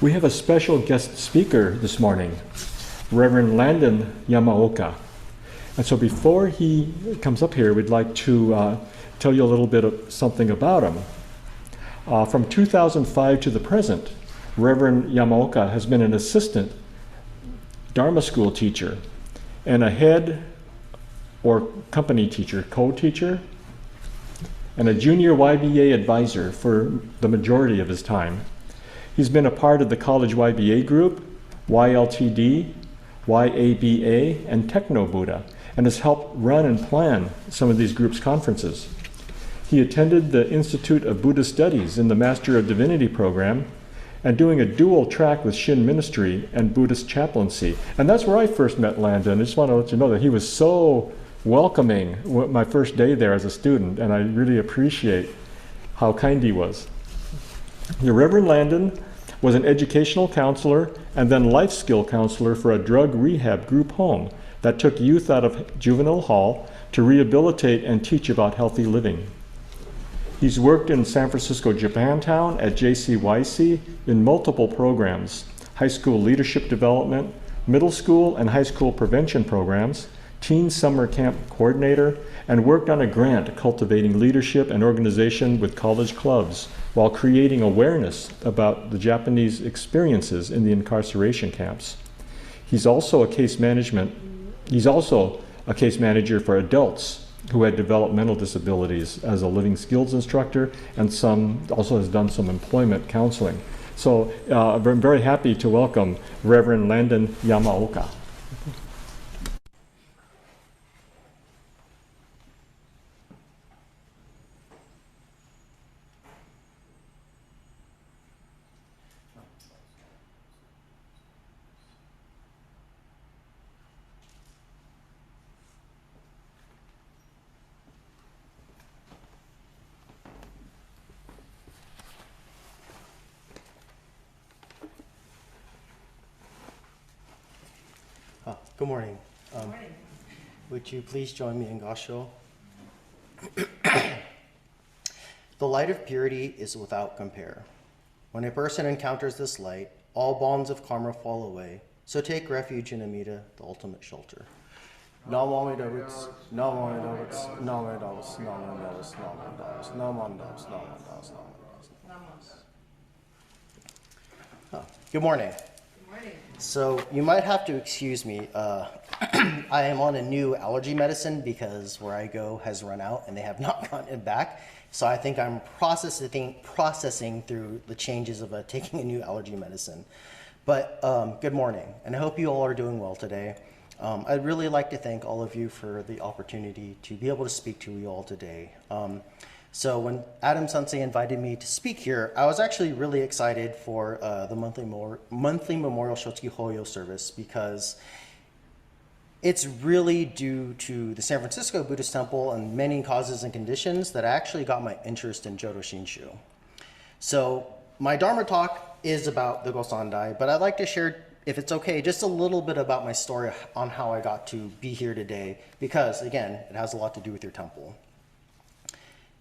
We have a special guest speaker this morning, Reverend Landon Yamaoka. And so before he comes up here, we'd like to tell you a little bit of something about him. From 2005 to the present, Reverend Yamaoka has been an assistant Dharma school teacher and a head or company teacher, co-teacher, and a junior YBA advisor for the majority of his time. He's been a part of the college YBA group, YLTD, YABA, and Techno Buddha, and has helped run and plan some of these groups' conferences. He attended the Institute of Buddhist Studies in the Master of Divinity program and doing a dual track with Shin Ministry and Buddhist chaplaincy. And that's where I first met Landon. I just want to let you know that he was so welcoming my first day there as a student, and I really appreciate how kind he was. The Reverend Landon was an educational counselor and then life skill counselor for a drug rehab group home that took youth out of juvenile hall to rehabilitate and teach about healthy living. He's worked in San Francisco, Japantown at JCYC in multiple programs, high school leadership development, middle school and high school prevention programs, teen summer camp coordinator, and worked on a grant cultivating leadership and organization with college clubs while creating awareness about the Japanese experiences in the incarceration camps. He's also a case manager for adults who had developmental disabilities as a living skills instructor, and also has done some employment counseling. So I'm very happy to welcome Reverend Landon Yamaoka. Good morning. Good morning. Would you please join me in Gasho? The light of purity is without compare. When a person encounters this light, all bonds of karma fall away. So take refuge in Amida, the ultimate shelter. Namo Amida Roots, Namo Amida Roots, Namo Amida Roots, Namo Amida Roots, Namo Amida Roots, Namo Amida Roots, Namo Amida Roots, Namo Amida Roots. Good morning. So you might have to excuse me. I am on a new allergy medicine because where I go has run out and they have not gotten it back. So I think I'm processing through the changes of taking a new allergy medicine. But good morning, and I hope you all are doing well today. I'd really like to thank all of you for the opportunity to be able to speak to you all today. So when Adam Sensei invited me to speak here, I was actually really excited for the monthly Memorial Shotsuki Hoyo service because it's really due to the San Francisco Buddhist Temple and many causes and conditions that actually got my interest in Jodo Shinshu. So my Dharma talk is about the Gosandai, but I'd like to share, if it's okay, just a little bit about my story on how I got to be here today, because again, it has a lot to do with your temple.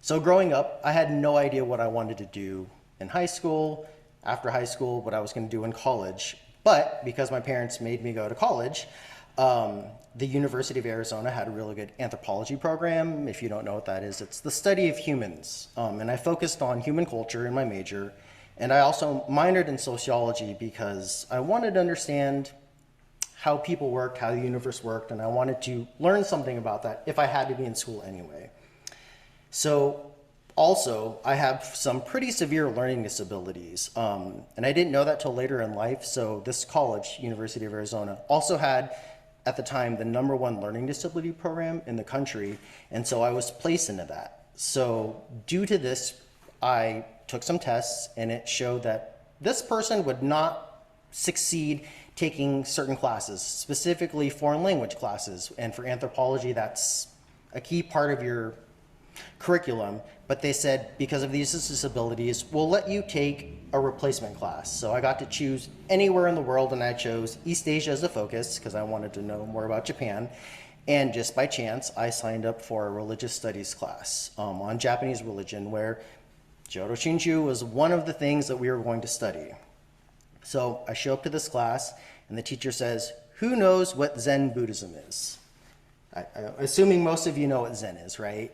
So growing up, I had no idea what I wanted to do in high school, after high school, what I was going to do in college. But because my parents made me go to college, the University of Arizona had a really good anthropology program. If you don't know what that is, it's the study of humans. And I focused on human culture in my major. And I also minored in sociology because I wanted to understand how people worked, how the universe worked, and I wanted to learn something about that if I had to be in school anyway. So also, I have some pretty severe learning disabilities, and I didn't know that till later in life. So this college, University of Arizona, also had, at the time, the #1 learning disability program in the country, and so I was placed into that. So due to this, I took some tests, and it showed that this person would not succeed taking certain classes, specifically foreign language classes, and for anthropology, that's a key part of your curriculum, but they said because of these disabilities, we'll let you take a replacement class. So I got to choose anywhere in the world, and I chose East Asia as a focus because I wanted to know more about Japan. And just by chance, I signed up for a religious studies class on Japanese religion, where Jodo Shinshu was one of the things that we were going to study. So I show up to this class, and the teacher says, who knows what Zen Buddhism is? Assuming most of you know what Zen is, right?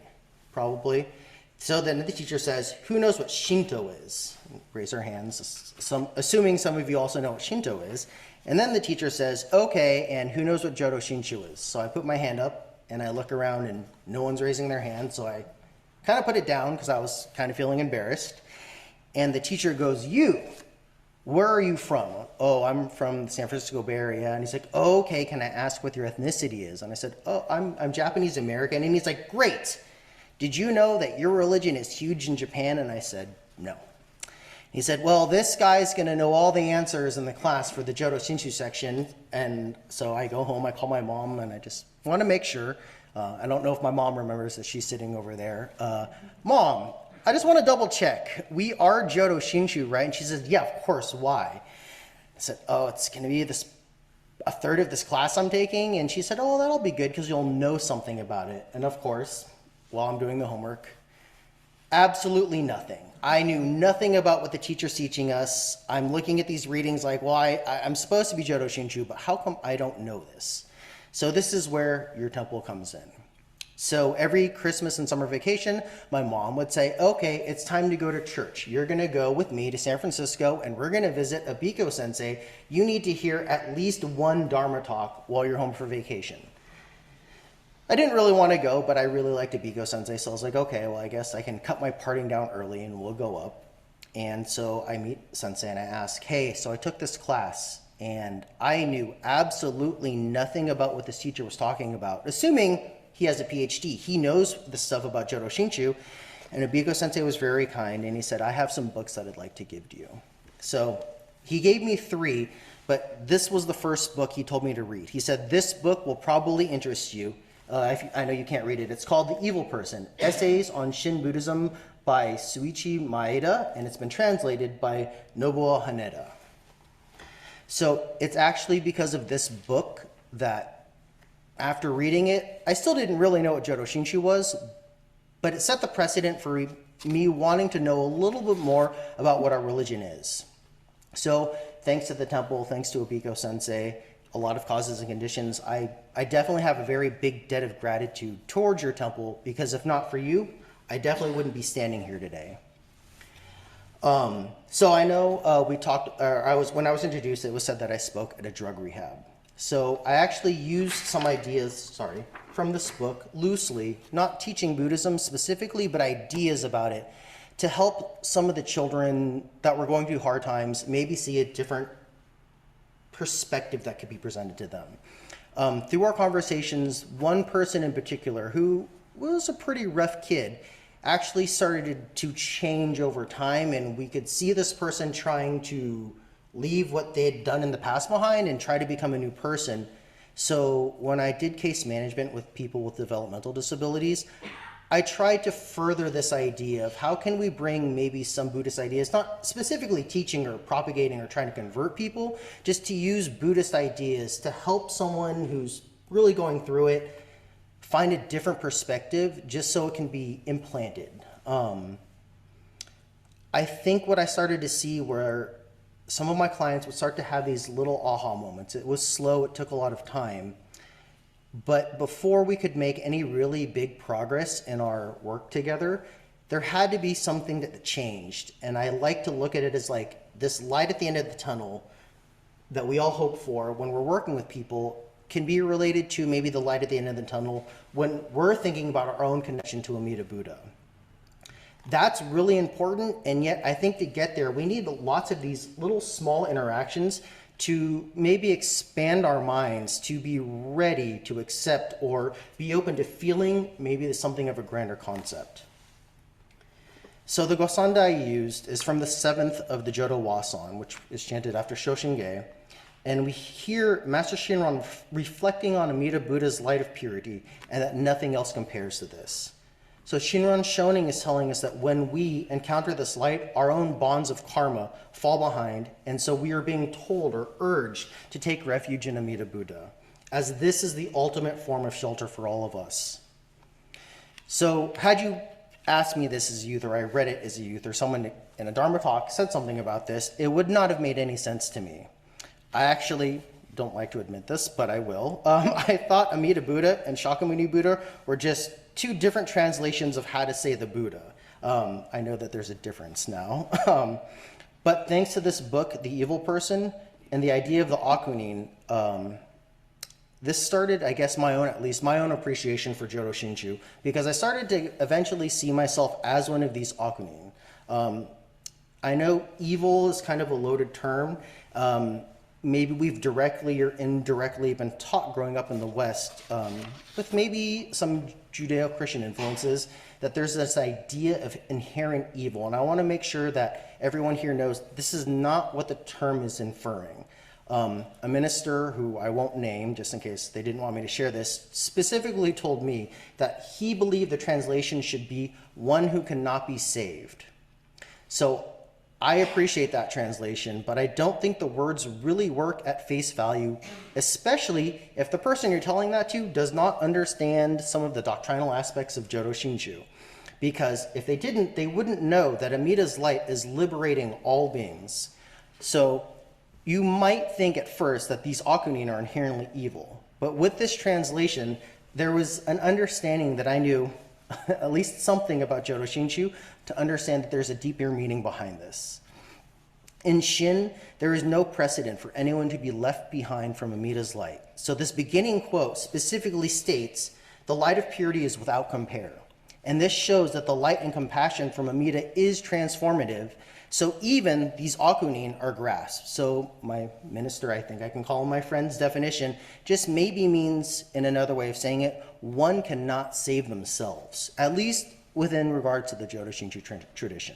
Probably. So then the teacher says, who knows what Shinto is? Raise our hands, assuming some of you also know what Shinto is. And then the teacher says, okay, and who knows what Jodo Shinshu is? So I put my hand up, and I look around, and no one's raising their hand, so I kind of put it down because I was kind of feeling embarrassed. And the teacher goes, you, where are you from? Oh, I'm from the San Francisco Bay Area. And he's like, oh, okay, can I ask what your ethnicity is? And I said, oh, I'm Japanese American. And he's like, great. Did you know that your religion is huge in Japan? And I said, no. He said, well, this guy's going to know all the answers in the class for the Jodo Shinshu section. And so I go home, I call my mom, and I just want to make sure. I don't know if my mom remembers that she's sitting over there. Mom, I just want to double check. We are Jodo Shinshu, right? And she says, yeah, of course. Why? I said, oh, it's going to be a third of this class I'm taking. And she said, oh, that'll be good because you'll know something about it. And of course, while I'm doing the homework, absolutely nothing. I knew nothing about what the teacher's teaching us. I'm looking at these readings like, well, I'm supposed to be Jodo Shinshu, but how come I don't know this? So this is where your temple comes in. So every Christmas and summer vacation, my mom would say, okay, it's time to go to church. You're going to go with me to San Francisco, and we're going to visit Abiko Sensei. You need to hear at least one Dharma talk while you're home for vacation. I didn't really want to go, but I really liked Abiko Sensei, so I was like, okay, well, I guess I can cut my partying down early and we'll go up. And so I meet Sensei and I ask, hey, so I took this class and I knew absolutely nothing about what this teacher was talking about, assuming he has a PhD. He knows the stuff about Jodo Shinshu. And Abiko Sensei was very kind, and he said, I have some books that I'd like to give to you. So he gave me 3, but this was the first book he told me to read. He said, this book will probably interest you. I know you can't read it. It's called The Evil Person, Essays on Shin Buddhism by Suichi Maeda, and it's been translated by Nobuo Haneda. So it's actually because of this book that after reading it, I still didn't really know what Jodo Shinshu was, but it set the precedent for me wanting to know a little bit more about what our religion is. So thanks to the temple, thanks to Abiko Sensei, a lot of causes and conditions, I definitely have a very big debt of gratitude towards your temple, because if not for you, I definitely wouldn't be standing here today. So I know we talked, when I was introduced, it was said that I spoke at a drug rehab. So I actually used some ideas, from this book loosely, not teaching Buddhism specifically, but ideas about it to help some of the children that were going through hard times maybe see a different perspective that could be presented to them. Through our conversations, one person in particular who was a pretty rough kid actually started to change over time, and we could see this person trying to leave what they had done in the past behind and try to become a new person. So when I did case management with people with developmental disabilities, I tried to further this idea of how can we bring maybe some Buddhist ideas, not specifically teaching or propagating or trying to convert people, just to use Buddhist ideas to help someone who's really going through it find a different perspective just so it can be implanted. I think what I started to see were some of my clients would start to have these little aha moments. It was slow, it took a lot of time. But before we could make any really big progress in our work together, there had to be something that changed. And I like to look at it as like this light at the end of the tunnel that we all hope for when we're working with people can be related to maybe the light at the end of the tunnel when we're thinking about our own connection to Amida Buddha. That's really important, and yet I think to get there, we need lots of these little small interactions to maybe expand our minds, to be ready to accept or be open to feeling maybe something of a grander concept. So the Gosanda I used is from the 7th of the Jodo Wasan, which is chanted after Shoshinge, and we hear Master Shinran reflecting on Amida Buddha's light of purity and that nothing else compares to this. So Shinran Shonin is telling us that when we encounter this light, our own bonds of karma fall behind, and so we are being told or urged to take refuge in Amida Buddha, as this is the ultimate form of shelter for all of us. So had you asked me this as a youth, or I read it as a youth, or someone in a Dharma talk said something about this, it would not have made any sense to me. I actually don't like to admit this, but I will. I thought Amida Buddha and Shakyamuni Buddha were just two different translations of how to say the Buddha. I know that there's a difference now. But thanks to this book, The Evil Person, and the idea of the Akunin, this started, I guess, my own appreciation for Jodo Shinshu, because I started to eventually see myself as one of these Akunin. I know evil is kind of a loaded term. Maybe we've directly or indirectly been taught growing up in the West, with maybe some Judeo-Christian influences, that there's this idea of inherent evil. And I want to make sure that everyone here knows this is not what the term is inferring. A minister who I won't name, just in case they didn't want me to share this, specifically told me that he believed the translation should be one who cannot be saved. So I appreciate that translation, but I don't think the words really work at face value, especially if the person you're telling that to does not understand some of the doctrinal aspects of Jodo Shinshu. Because if they didn't, they wouldn't know that Amida's light is liberating all beings. So you might think at first that these Akunin are inherently evil. But with this translation, there was an understanding that I knew at least something about Jodo Shinshu to understand that there's a deeper meaning behind this. In Shin, there is no precedent for anyone to be left behind from Amida's light. So this beginning quote specifically states, "The light of purity is without compare." And this shows that the light and compassion from Amida is transformative. So even these Akunin are grasped. So my minister, I think I can call him my friend's definition, just maybe means, in another way of saying it, one cannot save themselves, at least within regard to the Jodo Shinshu tradition.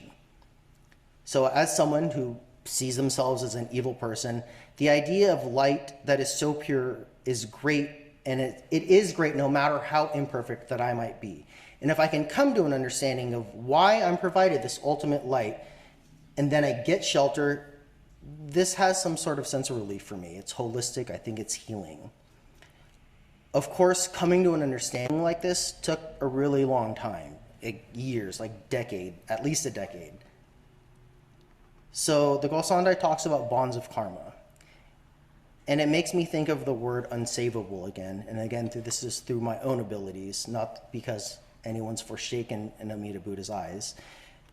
So as someone who sees themselves as an evil person, the idea of light that is so pure is great, and it is great no matter how imperfect that I might be. And if I can come to an understanding of why I'm provided this ultimate light, and then I get shelter, this has some sort of sense of relief for me. It's holistic. I think it's healing. Of course, coming to an understanding like this took a really long time, years, like decade, at least a decade. So the Gosandai talks about bonds of karma. And it makes me think of the word unsavable again. And again, this is through my own abilities, not because anyone's forsaken in Amida Buddha's eyes.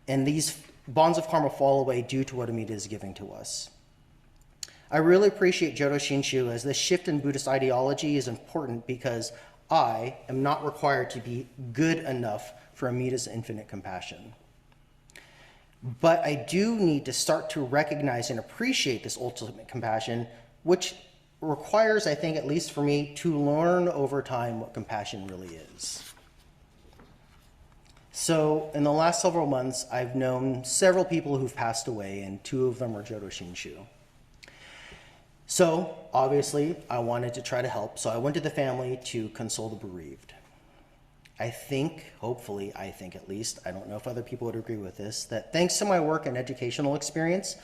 And these bonds of karma fall away due to what Amida is giving to us. I really appreciate Jodo Shinshu, as this shift in Buddhist ideology is important because I am not required to be good enough for Amida's infinite compassion. But I do need to start to recognize and appreciate this ultimate compassion, which requires, I think, at least for me, to learn over time what compassion really is. So in the last several months, I've known several people who've passed away, and two of them are Jodo Shinshu. So obviously, I wanted to try to help, so I went to the family to console the bereaved. I think, hopefully, I think at least, I don't know if other people would agree with this, that thanks to my work and educational experience,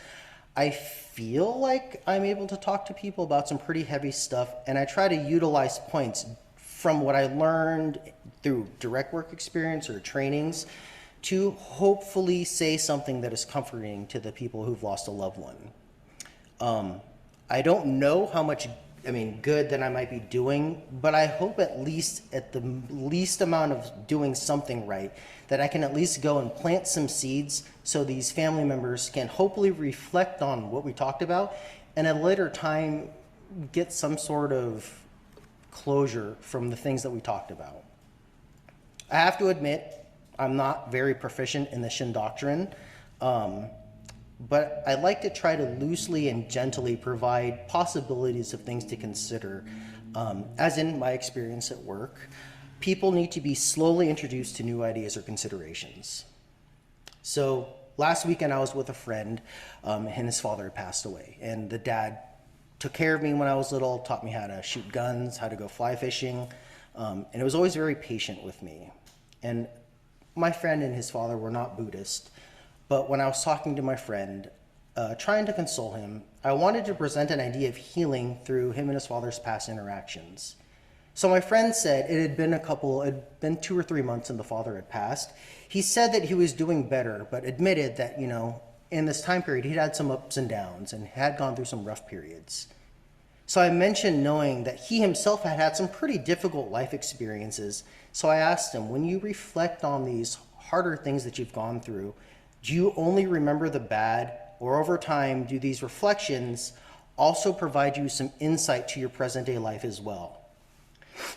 I feel like I'm able to talk to people about some pretty heavy stuff, and I try to utilize points from what I learned through direct work experience or trainings to hopefully say something that is comforting to the people who've lost a loved one. I don't know how much good that I might be doing, but I hope at least at the least amount of doing something right, that I can at least go and plant some seeds so these family members can hopefully reflect on what we talked about and at a later time get some sort of closure from the things that we talked about. I have to admit, I'm not very proficient in the Shin doctrine, but I like to try to loosely and gently provide possibilities of things to consider. As in my experience at work, people need to be slowly introduced to new ideas or considerations. So last weekend I was with a friend, and his father had passed away, and the dad took care of me when I was little, taught me how to shoot guns, how to go fly fishing, and it was always very patient with me. And my friend and his father were not Buddhist, but when I was talking to my friend, trying to console him, I wanted to present an idea of healing through him and his father's past interactions. So my friend said it had been 2 or 3 months and the father had passed. He said that he was doing better, but admitted that, in this time period, he'd had some ups and downs and had gone through some rough periods. So I mentioned knowing that he himself had had some pretty difficult life experiences. So I asked him, when you reflect on these harder things that you've gone through, do you only remember the bad, or over time, do these reflections also provide you some insight to your present day life as well?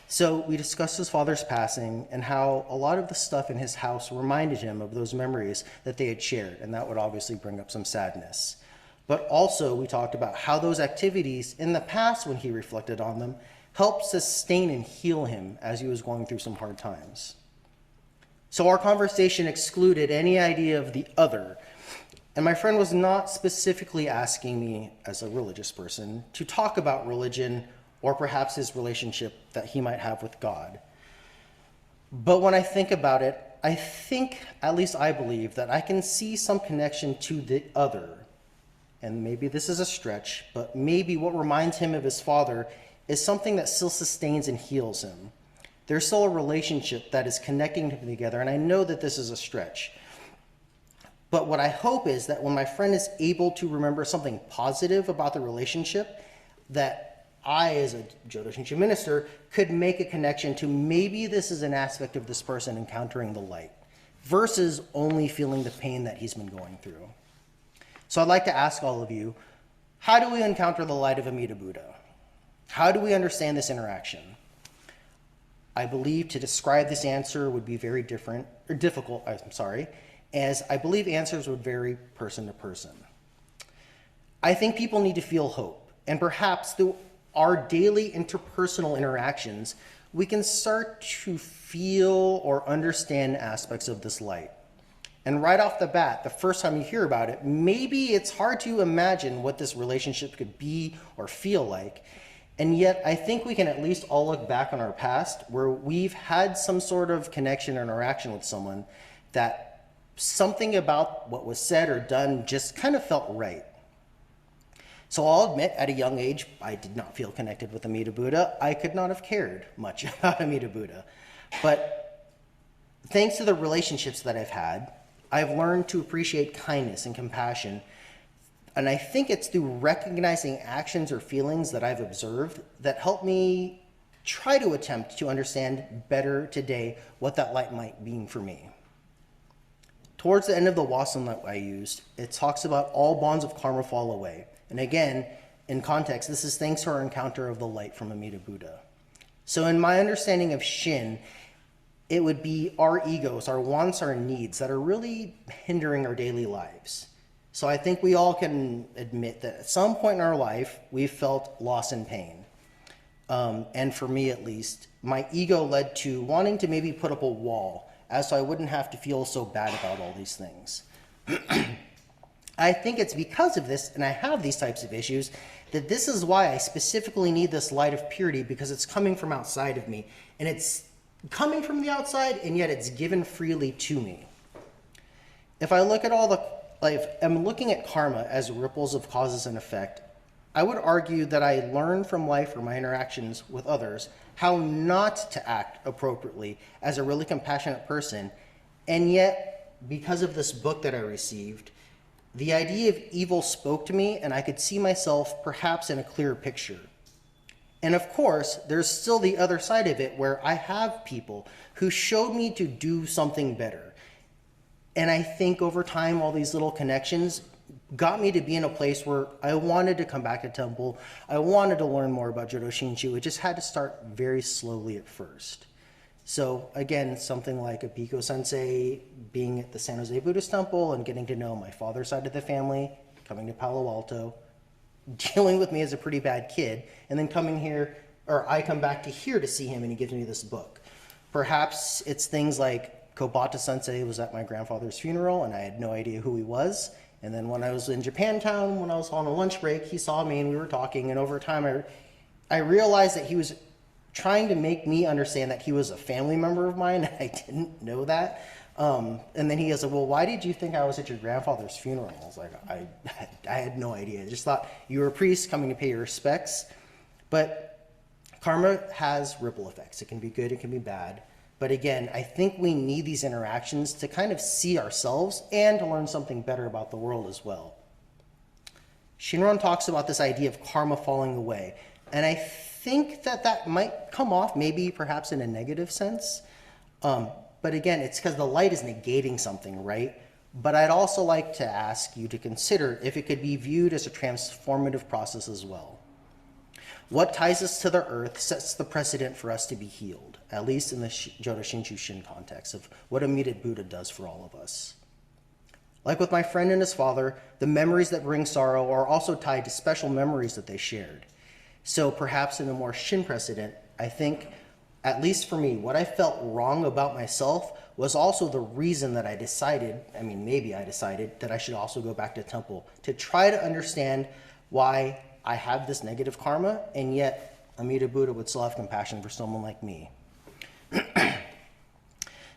So we discussed his father's passing and how a lot of the stuff in his house reminded him of those memories that they had shared, and that would obviously bring up some sadness. But also we talked about how those activities in the past, when he reflected on them, helped sustain and heal him as he was going through some hard times. So our conversation excluded any idea of the other, and my friend was not specifically asking me, as a religious person, to talk about religion or perhaps his relationship that he might have with God. But when I think about it, at least I believe, that I can see some connection to the other. And maybe this is a stretch, but maybe what reminds him of his father is something that still sustains and heals him. There's still a relationship that is connecting them together, and I know that this is a stretch. But what I hope is that when my friend is able to remember something positive about the relationship, that I, as a Jodo Shinshu minister, could make a connection to maybe this is an aspect of this person encountering the light, versus only feeling the pain that he's been going through. So I'd like to ask all of you, how do we encounter the light of Amida Buddha? How do we understand this interaction? I believe to describe this answer would be very difficult, as I believe answers would vary person to person. I think people need to feel hope, and perhaps through our daily interpersonal interactions, we can start to feel or understand aspects of this light. And right off the bat, the first time you hear about it, maybe it's hard to imagine what this relationship could be or feel like. And yet, I think we can at least all look back on our past where we've had some sort of connection or interaction with someone that something about what was said or done just kind of felt right. So I'll admit, at a young age, I did not feel connected with Amida Buddha. I could not have cared much about Amida Buddha. But thanks to the relationships that I've had, I've learned to appreciate kindness and compassion. And I think it's through recognizing actions or feelings that I've observed that help me try to attempt to understand better today what that light might mean for me. Towards the end of the Wasam that I used, it talks about all bonds of karma fall away. And again, in context, this is thanks to our encounter of the light from Amida Buddha. So in my understanding of Shin, it would be our egos, our wants, our needs that are really hindering our daily lives. So I think we all can admit that at some point in our life, we've felt loss and pain. And for me at least, my ego led to wanting to maybe put up a wall as so I wouldn't have to feel so bad about all these things. I think it's because of this, and I have these types of issues, that this is why I specifically need this light of purity, because it's coming from outside of me. And it's coming from the outside, and yet it's given freely to me. If I look at I'm looking at karma as ripples of causes and effect, I would argue that I learn from life or my interactions with others how not to act appropriately as a really compassionate person. And yet, because of this book that I received, the idea of evil spoke to me, and I could see myself perhaps in a clearer picture. And of course, there's still the other side of it where I have people who showed me to do something better. And I think over time, all these little connections got me to be in a place where I wanted to come back to temple. I wanted to learn more about Jodo Shinshu. It just had to start very slowly at first. So again, something like a Biko Sensei being at the San Jose Buddhist Temple and getting to know my father's side of the family, coming to Palo Alto, dealing with me as a pretty bad kid, and then coming here, or I come back to here to see him and he gives me this book. Perhaps it's things like Kobata Sensei was at my grandfather's funeral and I had no idea who he was. And then when I was in Japantown, when I was on a lunch break, he saw me and we were talking, and over time I realized that he was trying to make me understand that he was a family member of mine, and I didn't know that. And then he goes, well, why did you think I was at your grandfather's funeral? I was like, I had no idea. I just thought you were a priest coming to pay your respects. But Karma has ripple effects. It can be good, it can be bad. But again, I think we need these interactions to kind of see ourselves and to learn something better about the world as well. Shinran talks about this idea of karma falling away. And I think that might come off maybe perhaps in a negative sense. But again, it's because the light is negating something, right? But I'd also like to ask you to consider if it could be viewed as a transformative process as well. What ties us to the earth sets the precedent for us to be healed, at least in the Jodo Shinshu Shin context of what a muted Buddha does for all of us. Like with my friend and his father, the memories that bring sorrow are also tied to special memories that they shared. So perhaps in a more Shin precedent, I think, at least for me, what I felt wrong about myself was also the reason that I decided, maybe I decided, that I should also go back to temple to try to understand why I have this negative karma, and yet Amida Buddha would still have compassion for someone like me.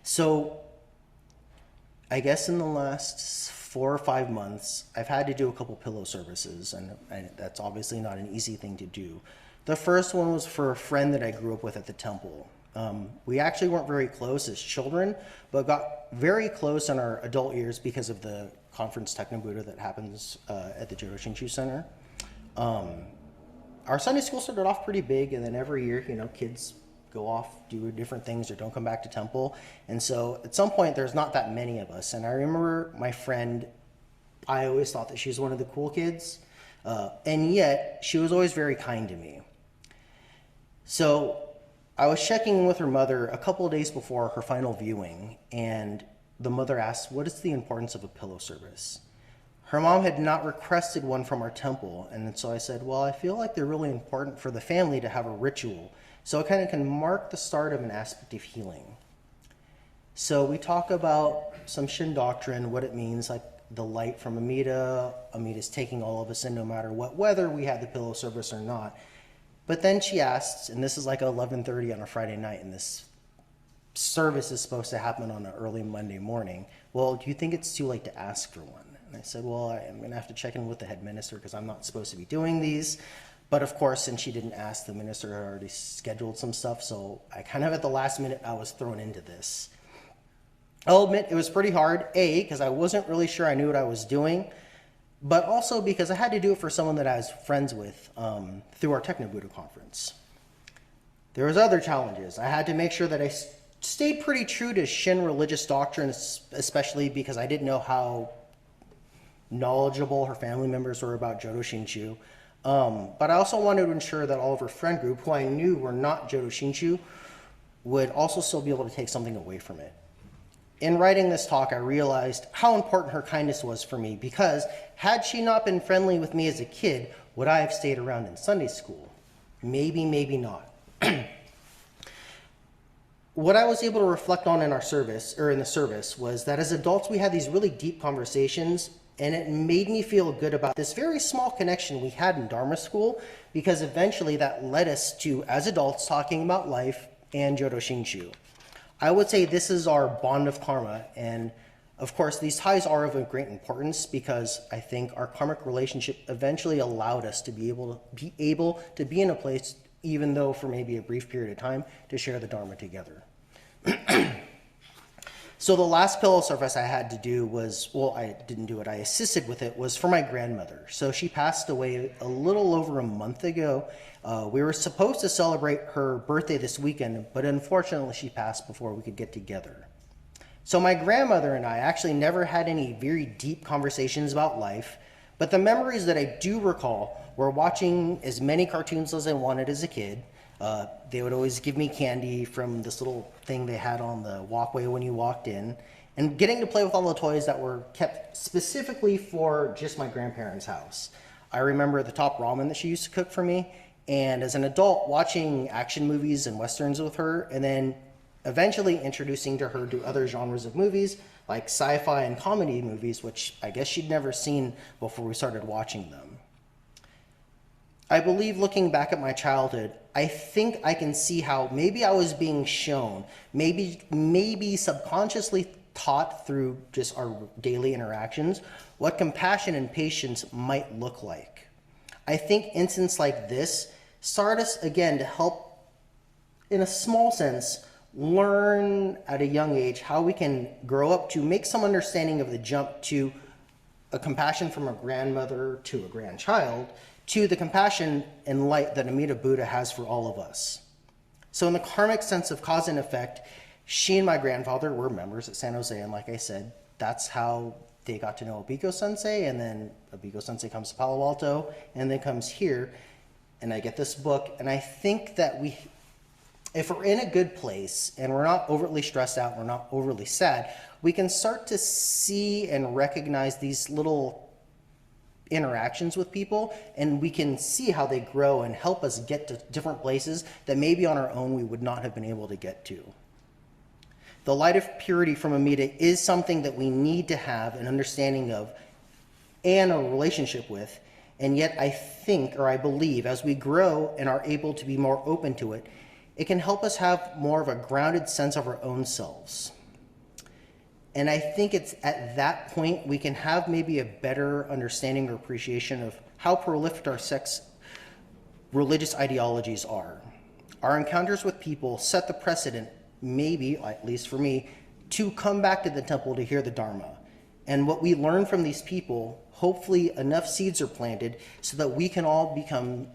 So I guess in the last 4 or 5 months, I've had to do a couple pillow services, and that's obviously not an easy thing to do. The first one was for a friend that I grew up with at the temple. We actually weren't very close as children, but got very close in our adult years because of the conference Techno-Buddha that happens at the Jodo Shinshu Center. Our Sunday school started off pretty big, and then every year, kids go off, do different things, or don't come back to temple. And so at some point, there's not that many of us. And I remember my friend, I always thought that she was one of the cool kids, and yet she was always very kind to me. So I was checking in with her mother a couple of days before her final viewing, and the mother asked, what is the importance of a pillow service? Her mom had not requested one from our temple, and so I said, well, I feel like they're really important for the family to have a ritual, so it kind of can mark the start of an aspect of healing. So we talk about some Shin doctrine, what it means, like the light from Amida. Amida's taking all of us in no matter what, whether we had the pillow service or not. But then she asked, and this is like 11:30 on a Friday night, and this service is supposed to happen on an early Monday morning. Well, do you think it's too late to ask for one? And I said, well, I'm going to have to check in with the head minister because I'm not supposed to be doing these. But of course, since she didn't ask, the minister had already scheduled some stuff. So I kind of at the last minute, I was thrown into this. I'll admit it was pretty hard, A, because I wasn't really sure I knew what I was doing, but also because I had to do it for someone that I was friends with through our Techno-Buddha conference. There was other challenges. I had to make sure that I stayed pretty true to Shin religious doctrines, especially because I didn't know how knowledgeable her family members were about Jodo Shinshu. But I also wanted to ensure that all of her friend group, who I knew were not Jodo Shinshu, would also still be able to take something away from it. In writing this talk, I realized how important her kindness was for me, because had she not been friendly with me as a kid, would I have stayed around in Sunday school? Maybe, maybe not. What I was able to reflect on in our service, or in the service, was that as adults we had these really deep conversations, and it made me feel good about this very small connection we had in Dharma school, because eventually that led us to, as adults, talking about life and Jodo Shinshu. I would say this is our bond of karma, and of course these ties are of great importance because I think our karmic relationship eventually allowed us to be able to be in a place, even though for maybe a brief period of time, to share the Dharma together. So the last pillow service I had to do was, well, I didn't do it, I assisted with it, was for my grandmother. So she passed away a little over a month ago. We were supposed to celebrate her birthday this weekend, but unfortunately she passed before we could get together. So my grandmother and I actually never had any very deep conversations about life, but the memories that I do recall were watching as many cartoons as I wanted as a kid. They would always give me candy from this little thing they had on the walkway when you walked in, and getting to play with all the toys that were kept specifically for just my grandparents' house. I remember the top ramen that she used to cook for me, and as an adult, watching action movies and westerns with her, and then eventually introducing to her to other genres of movies, like sci-fi and comedy movies, which I guess she'd never seen before we started watching them. I believe, looking back at my childhood, I think I can see how maybe I was being shown, maybe subconsciously taught through just our daily interactions, what compassion and patience might look like. I think instances like this start us again to help in a small sense, learn at a young age how we can grow up to make some understanding of the jump to a compassion from a grandmother to a grandchild to the compassion and light that Amida Buddha has for all of us. So in the karmic sense of cause and effect, she and my grandfather were members at San Jose, and like I said, that's how they got to know Abiko Sensei, and then Abiko Sensei comes to Palo Alto, and then comes here, and I get this book, and I think that if we're in a good place, and we're not overly stressed out, we're not overly sad, we can start to see and recognize these little interactions with people, and we can see how they grow and help us get to different places that maybe on our own we would not have been able to get to. The light of purity from Amida is something that we need to have an understanding of and a relationship with, and yet I think, or I believe, as we grow and are able to be more open to it, it can help us have more of a grounded sense of our own selves. And I think it's at that point we can have maybe a better understanding or appreciation of how prolific our religious ideologies are. Our encounters with people set the precedent, maybe, at least for me, to come back to the temple to hear the Dharma. And what we learn from these people, hopefully enough seeds are planted so that we can all become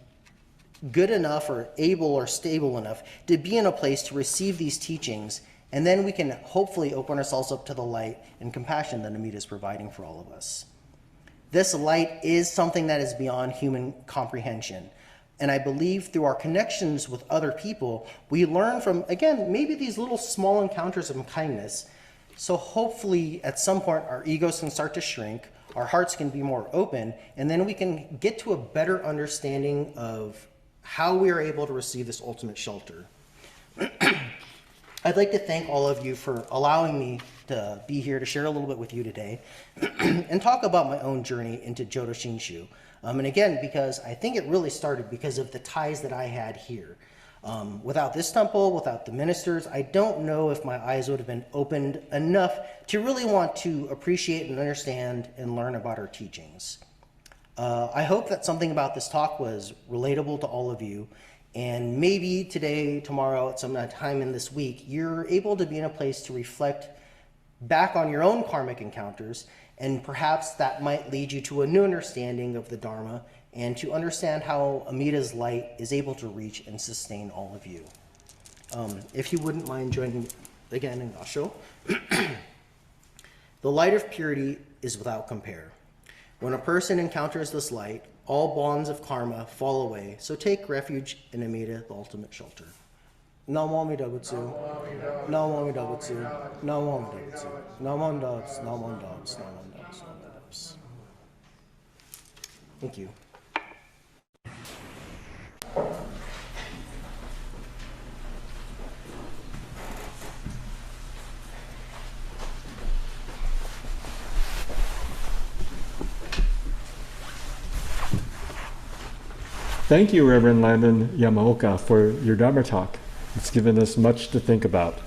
good enough or able or stable enough to be in a place to receive these teachings, and then we can hopefully open ourselves up to the light and compassion that Amida is providing for all of us. This light is something that is beyond human comprehension. And I believe through our connections with other people, we learn from, again, maybe these little small encounters of kindness. So hopefully at some point our egos can start to shrink, our hearts can be more open, and then we can get to a better understanding of how we are able to receive this ultimate shelter. I'd like to thank all of you for allowing me to be here to share a little bit with you today and talk about my own journey into Jodo Shinshu. And again, because I think it really started because of the ties that I had here. Without this temple, without the ministers, I don't know if my eyes would have been opened enough to really want to appreciate and understand and learn about our teachings. I hope that something about this talk was relatable to all of you, and maybe today, tomorrow, at some time in this week, you're able to be in a place to reflect back on your own karmic encounters, and perhaps that might lead you to a new understanding of the Dharma and to understand how Amida's light is able to reach and sustain all of you. If you wouldn't mind joining me again in Gasho. The light of purity is without compare. When a person encounters this light, all bonds of karma fall away, so take refuge in Amida, the ultimate shelter. Namo Amida Butsu. Namo Amida Butsu. Namo Amida Butsu. Namo Dubs. Namo Dubs. Namo Dubs. Namo Dubs. Thank you. Thank you, Reverend Landon Yamaoka, for your Dharma talk. It's given us much to think about.